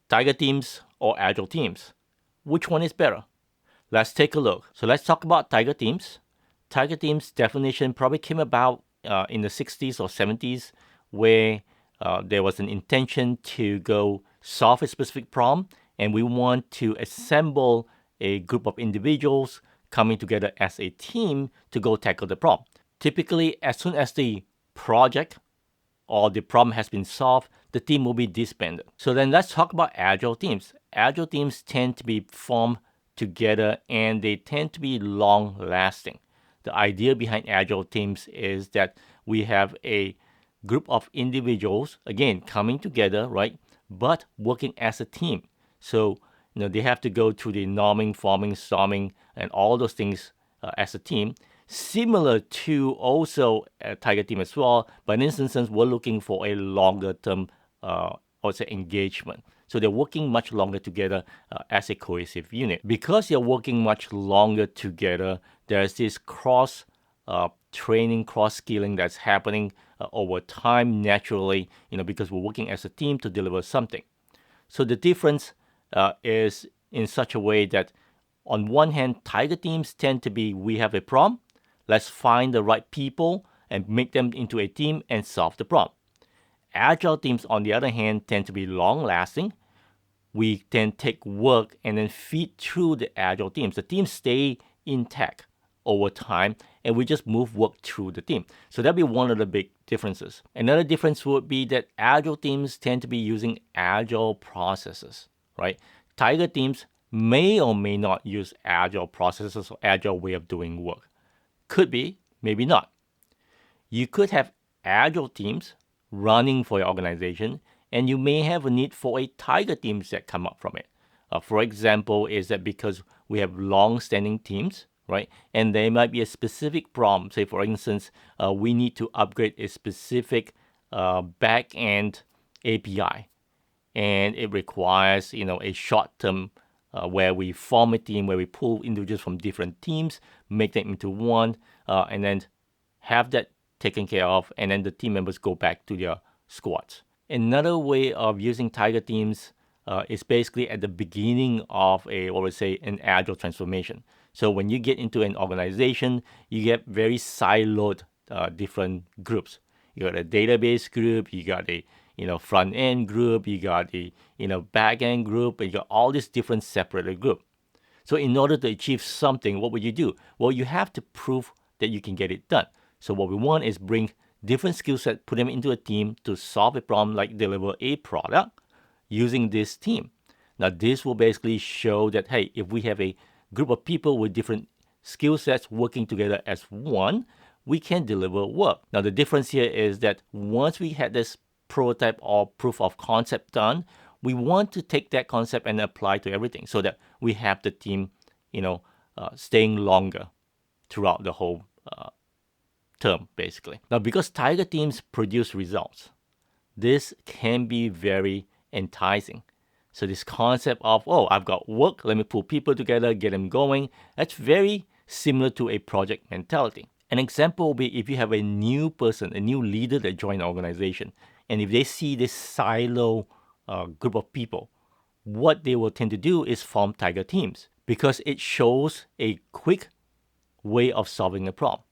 Tiger teams or Agile teams? Which one is better? Let's take a look. So let's talk about Tiger teams. Tiger teams definition probably came about in the 60s or 70s, where there was an intention to go solve a specific problem, and we want to assemble a group of individuals coming together as a team to go tackle the problem. Typically, as soon as the project or the problem has been solved, the team will be disbanded. So then let's talk about Agile teams. Agile teams tend to be formed together and they tend to be long lasting. The idea behind Agile teams is that we have a group of individuals, again, coming together, right, but working as a team. So, they have to go through the norming, forming, storming, and all those things as a team. Similar to also a Tiger team as well, but in this instance, we're looking for a longer term, engagement. So they're working much longer together as a cohesive unit. Because you're working much longer together, there's this cross training, cross skilling that's happening over time naturally, because we're working as a team to deliver something. So the difference is in such a way that on one hand, Tiger teams tend to be, we have a problem, let's find the right people and make them into a team and solve the problem. Agile teams, on the other hand, tend to be long-lasting. We then take work and then feed through the Agile teams. The teams stay intact over time, and we just move work through the team. So that'd be one of the big differences. Another difference would be that Agile teams tend to be using Agile processes, right? Tiger teams may or may not use Agile processes or Agile way of doing work. Could be, maybe not. You could have Agile teams running for your organization, and you may have a need for a Tiger teams that come up from it. For example, is that because we have long-standing teams, right? And there might be a specific problem. Say, for instance, we need to upgrade a specific back-end API, and it requires, a short-term where we form a team, where we pull individuals from different teams, make them into one, and then have that taken care of, and then the team members go back to their squads. Another way of using Tiger teams is basically at the beginning of an Agile transformation. So when you get into an organization, you get very siloed different groups. You got a database group, you got a front end group, you got a back end group, and you got all these different separated groups. So in order to achieve something, what would you do? Well, you have to prove that you can get it done. So what we want is bring different skill sets, put them into a team to solve a problem, like deliver a product using this team. Now, this will basically show that, hey, if we have a group of people with different skill sets working together as one, we can deliver work. Now, the difference here is that once we had this prototype or proof of concept done, we want to take that concept and apply to everything so that we have the team, staying longer throughout the whole term, basically. Now, because Tiger teams produce results, this can be very enticing. So this concept of, I've got work, let me pull people together, get them going, that's very similar to a project mentality. An example will be if you have a new person, a new leader that joined an organization, and if they see this silo group of people, what they will tend to do is form Tiger teams because it shows a quick way of solving a problem.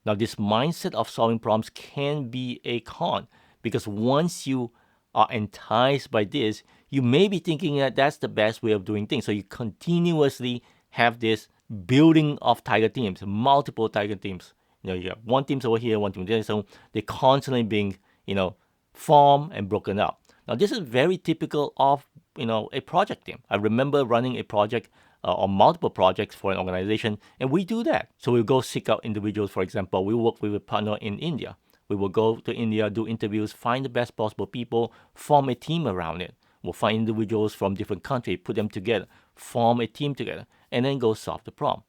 Now, this mindset of solving problems can be a con because once you are enticed by this, you may be thinking that that's the best way of doing things. So you continuously have this building of Tiger teams, multiple Tiger teams. You have one team over here, one team there. So they're constantly being, formed and broken up. Now, this is very typical of, a project team. I remember running a project or multiple projects for an organization, and we do that. So we'll go seek out individuals. For example, we work with a partner in India. We will go to India, do interviews, find the best possible people, form a team around it. We'll find individuals from different countries, put them together, form a team together, and then go solve the problem.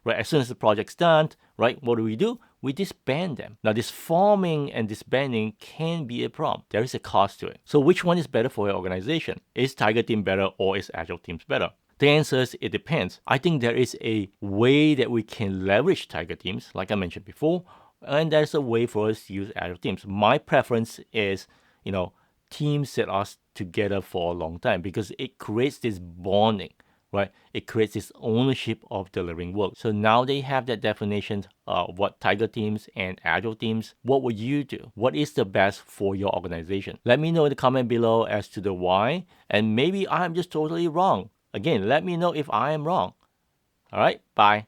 Right? As soon as the project's done, right, what do? We disband them. Now, this forming and disbanding can be a problem. There is a cost to it. So which one is better for your organization? Is Tiger Team better or is Agile Teams better? The answer is it depends. I think there is a way that we can leverage Tiger Teams, like I mentioned before, and there's a way for us to use Agile Teams. My preference is, teams that are together for a long time because it creates this bonding, right? It creates this ownership of delivering work. So now they have that definition of what Tiger teams and Agile teams. What would you do? What is the best for your organization? Let me know in the comment below as to the why, and maybe I'm just totally wrong. Again, let me know if I am wrong. All right, bye.